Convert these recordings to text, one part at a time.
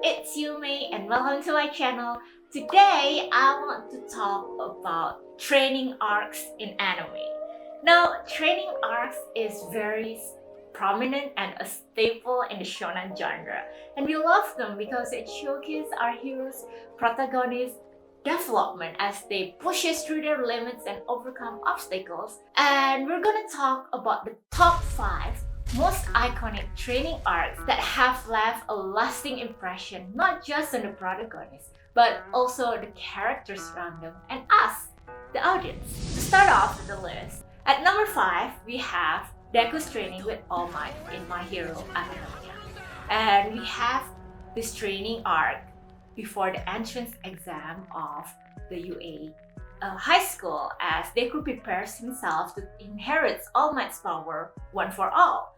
it's Yume and welcome to my channel. Today I want to talk about training arcs in anime. Now, training arcs is very prominent and a staple in the shonen genre, and we love them because it showcases our heroes' protagonists' development as they pushes through their limits and overcome obstacles. And we're gonna talk about the top 5 most iconic training arcs that have left a lasting impression not just on the protagonists, but also the characters around them and us, the audience. To start off with the list, at number 5 we have Deku's training with All Might in My Hero Academia. And we have this training arc before the entrance exam of the UA high school as Deku prepares himself to inherit All Might's power one for all.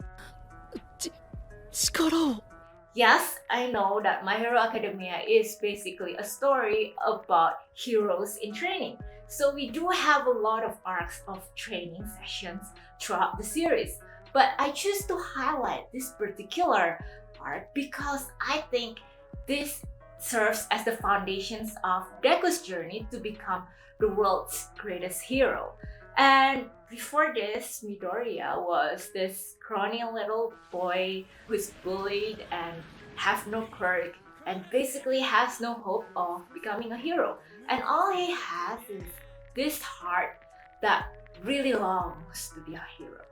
Yes, I know that My Hero Academia is basically a story about heroes in training. So we do have a lot of arcs of training sessions throughout the series. But I choose to highlight this particular arc because I think this serves as the foundations of Deku's journey to become the world's greatest hero. And before this, Midoriya was this scrawny little boy who's bullied and have no quirk and basically has no hope of becoming a hero. And all he has is this heart that really longs to be a hero.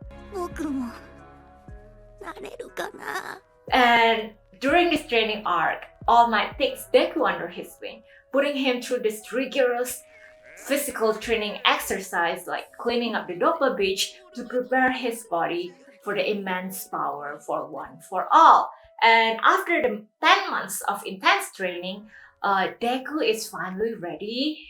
And during this training arc, All Might takes Deku under his wing, putting him through this rigorous physical training exercise like cleaning up the Dopa Beach to prepare his body for the immense power for one for all. And after the 10 months of intense training, Deku is finally ready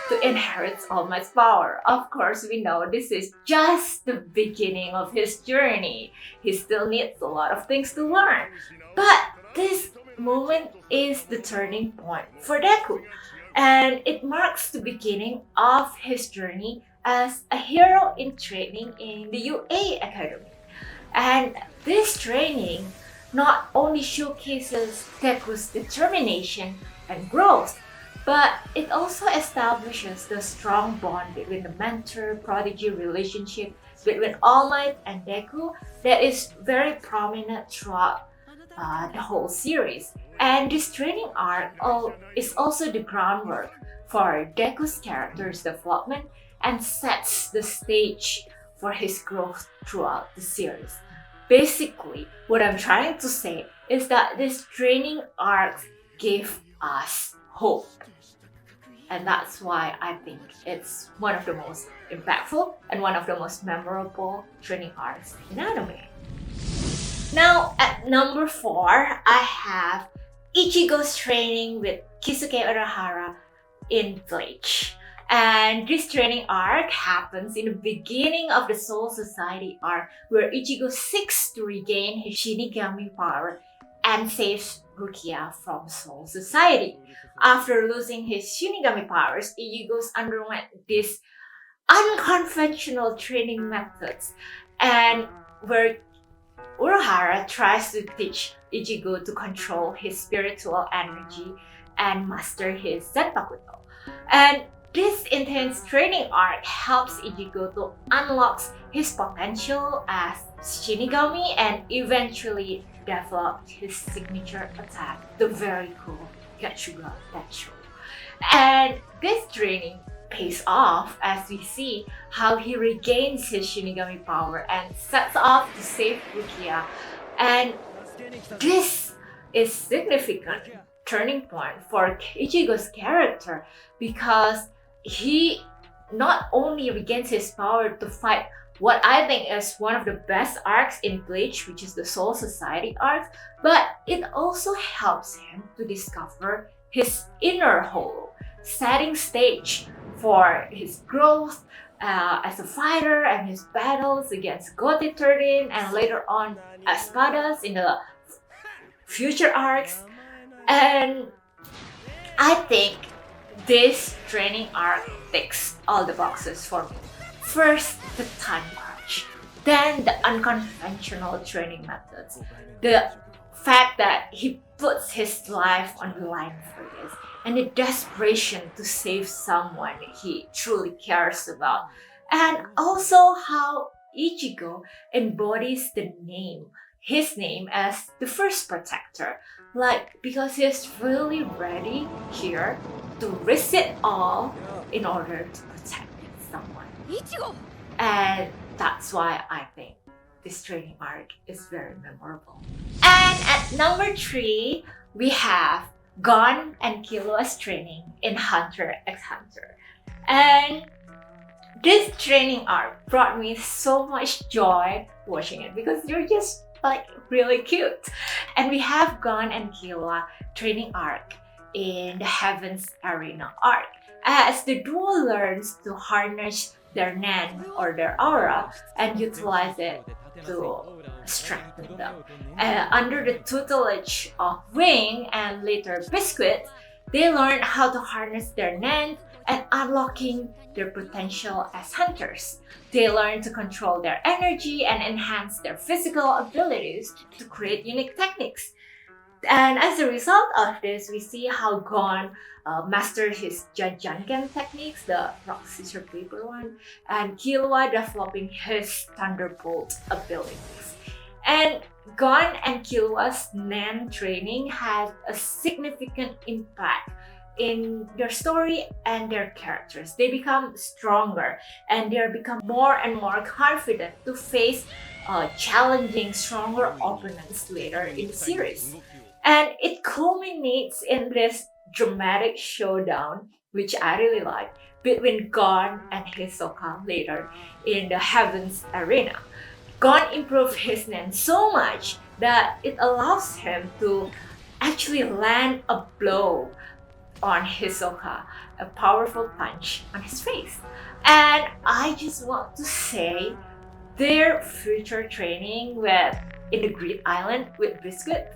to inherit All Might's power. Of course, we know this is just the beginning of his journey. He still needs a lot of things to learn. But this moment is the turning point for Deku. And it marks the beginning of his journey as a hero in training in the UA Academy. And this training not only showcases Deku's determination and growth, but it also establishes the strong bond between the mentor-prodigy relationship between All Might and Deku that is very prominent throughout the whole series. And this training arc is also the groundwork for Deku's character's development and sets the stage for his growth throughout the series. Basically, what I'm trying to say is that this training arc gave us hope. And that's why I think it's one of the most impactful and one of the most memorable training arcs in anime. Now, at number 4, I have Ichigo's training with Kisuke Urahara in Bleach. And this training arc happens in the beginning of the Soul Society arc where Ichigo seeks to regain his Shinigami power and saves Rukia from Soul Society. After losing his Shinigami powers, Ichigo underwent these unconventional training methods and where Urahara tries to teach Ichigo to control his spiritual energy and master his Zenpakuto. And this intense training arc helps Ichigo to unlock his potential as Shinigami and eventually develop his signature attack, the very cool Ketsuga Tetsu. And this training pays off as we see how he regains his Shinigami power and sets off to save Rukia. And this is significant turning point for Ichigo's character because he not only regains his power to fight what I think is one of the best arcs in Bleach, which is the Soul Society arc, but it also helps him to discover his inner whole, setting stage for his growth as a fighter and his battles against Gote 13 and later on Espadas in the future arcs. And I think this training arc ticks all the boxes for me. First, the time crunch, then the unconventional training methods, the fact that he puts his life on the line for this, and the desperation to save someone he truly cares about, and also how Ichigo embodies his name as the first protector, like because he's really ready here to risk it all in order to protect someone. And that's why I think this training arc is very memorable. And at number 3, we have Gon and Killua's training in Hunter x Hunter. And this training arc brought me so much joy watching it because they're just like really cute. And we have Gon and Killua training arc in the Heaven's Arena arc as the duo learns to harness their Nen or their aura and utilize it to strengthen them. Under the tutelage of Wing and later Biscuit, they learn how to harness their Nen and unlocking their potential as hunters. They learn to control their energy and enhance their physical abilities to create unique techniques. And as a result of this, we see how Gon mastered his Janjangen techniques, the rock, scissors, paper one, and Killua developing his Thunderbolt abilities. And Gon and Killua's Nen training had a significant impact in their story and their characters. They become stronger and they become more and more confident to face challenging, stronger opponents later in the series. And it culminates in this dramatic showdown, which I really like, between Gon and Hisoka later in the Heaven's Arena. Gon improved his Nen so much that it allows him to actually land a blow on Hisoka, a powerful punch on his face. And I just want to say their future training in the Great Island with Biscuit,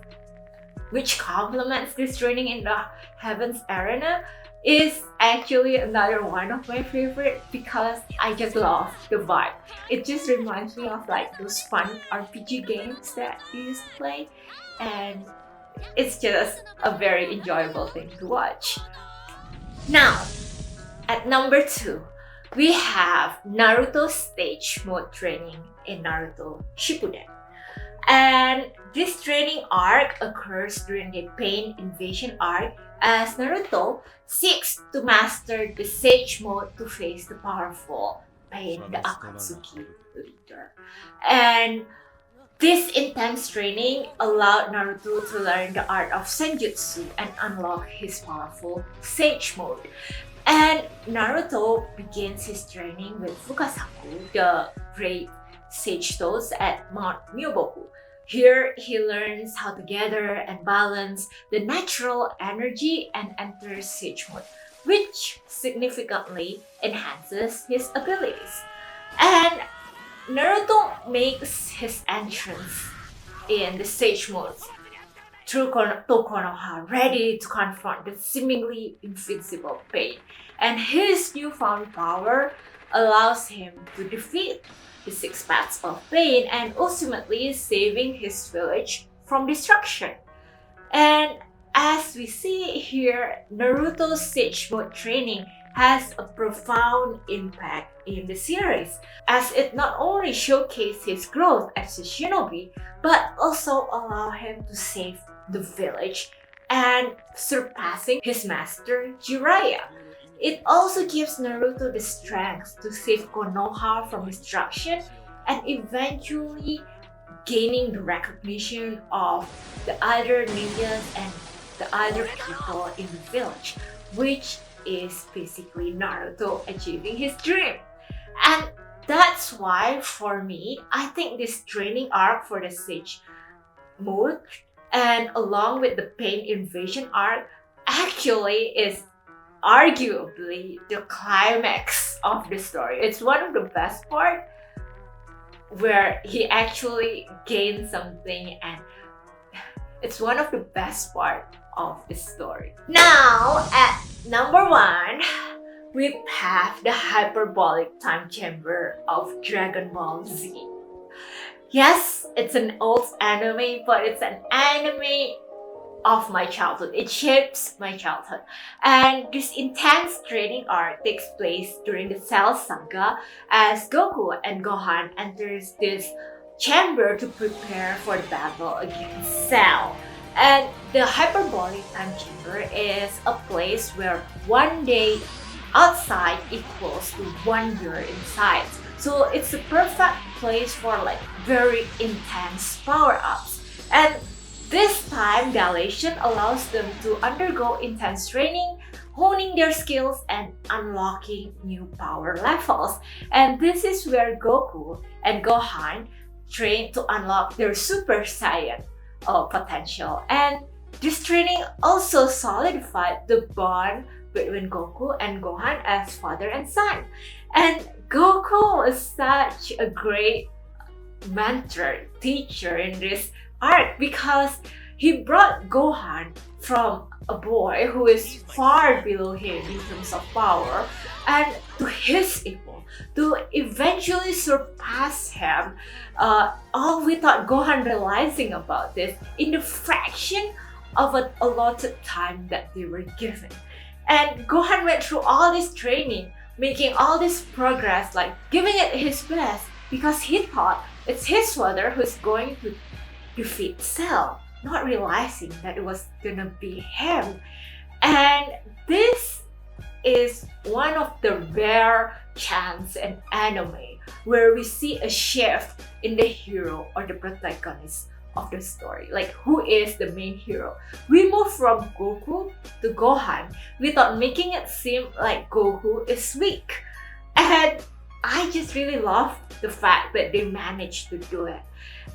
which complements this training in the Heaven's Arena, is actually another one of my favorite because I just love the vibe. It just reminds me of like those fun RPG games that you used to play, and it's just a very enjoyable thing to watch. Now, at number 2, we have Naruto stage mode training in Naruto Shippuden. And this training arc occurs during the Pain Invasion arc as Naruto seeks to master the Sage mode to face the powerful Pain, the Akatsuki leader. And this intense training allowed Naruto to learn the art of Senjutsu and unlock his powerful Sage mode. And Naruto begins his training with Fukasaku, the great sage toads at Mount Myoboku. Here, he learns how to gather and balance the natural energy and enters Sage mode, which significantly enhances his abilities. And Naruto makes his entrance in the Sage mode through Konoha, ready to confront the seemingly invincible Pain. And his newfound power allows him to defeat the 6 paths of Pain and ultimately saving his village from destruction. And as we see here, Naruto's Sage mode training has a profound impact in the series, as it not only showcases his growth as a shinobi, but also allow him to save the village and surpassing his master Jiraiya. It also gives Naruto the strength to save Konoha from destruction and eventually gaining the recognition of the other ninjas and the other people in the village, which is basically Naruto achieving his dream. And that's why, for me, I think this training arc for the Sage mode and along with the Pain Invasion arc actually is arguably the climax of the story. It's one of the best part where he actually gains something, and it's one of the best part of the story. Now, at number 1, we have the Hyperbolic Time Chamber of Dragon Ball Z. Yes, it's an old anime, but it's an anime of my childhood. It shapes my childhood. And this intense training arc takes place during the Cell Saga as Goku and Gohan enters this chamber to prepare for the battle against Cell. And the Hyperbolic Time Chamber is a place where one day outside equals to 1 year inside. So it's a perfect place for like very intense power-ups. And this time dilation allows them to undergo intense training, honing their skills and unlocking new power levels. And this is where Goku and Gohan train to unlock their Super Saiyan potential. And this training also solidified the bond between Goku and Gohan as father and son. And Goku is such a great mentor, teacher in this arc because he brought Gohan from a boy who is far below him in terms of power and to his equal, to eventually surpass him, all without Gohan realizing about this in the fraction of an allotted time that they were given. And Gohan went through all this training, making all this progress, like giving it his best because he thought it's his father who's going to defeat Cell, not realizing that it was gonna be him. And this is one of the rare chance in anime where we see a shift in the hero or the protagonist of the story, like who is the main hero. We move from Goku to Gohan without making it seem like Goku is weak. And I just really love the fact that they managed to do it.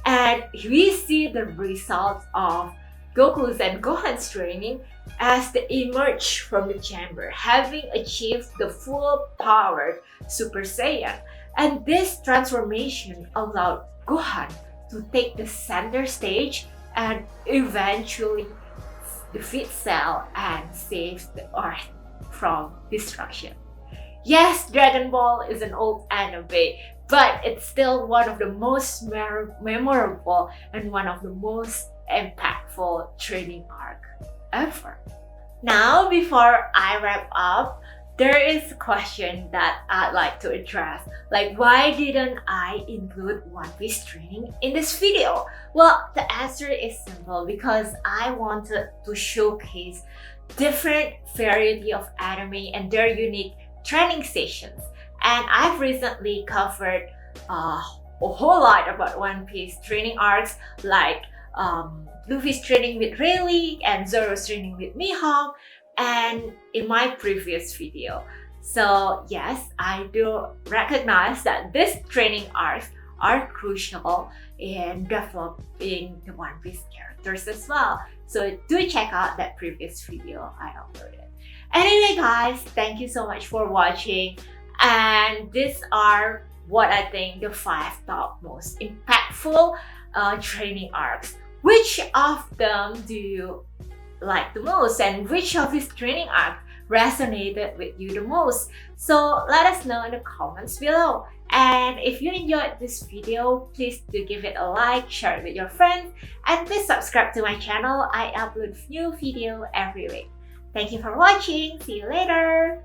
And we see the results of Goku's and Gohan's training as they emerge from the chamber, having achieved the full-powered Super Saiyan. And this transformation allowed Gohan to take the center stage and eventually defeat Cell and save the Earth from destruction. Yes, Dragon Ball is an old anime, but it's still one of the most memorable and one of the most impactful training arc ever. Now, before I wrap up, there is a question that I'd like to address. Like, why didn't I include One Piece training in this video? Well, the answer is simple because I wanted to showcase different variety of anime and their unique training sessions. And I've recently covered a whole lot about One Piece training arcs, like Luffy's training with Rayleigh and Zoro's training with Mihawk, and in my previous video. So yes, I do recognize that these training arcs are crucial in developing the One Piece characters as well. So do check out that previous video I uploaded. Anyway guys, thank you so much for watching, and these are what I think the 5 top most impactful training arcs. Which of them do you like the most, and which of these training arcs resonated with you the most? So let us know in the comments below. And if you enjoyed this video, please do give it a like, share it with your friends, and please subscribe to my channel. I upload new video every week. Thank you for watching. See you later.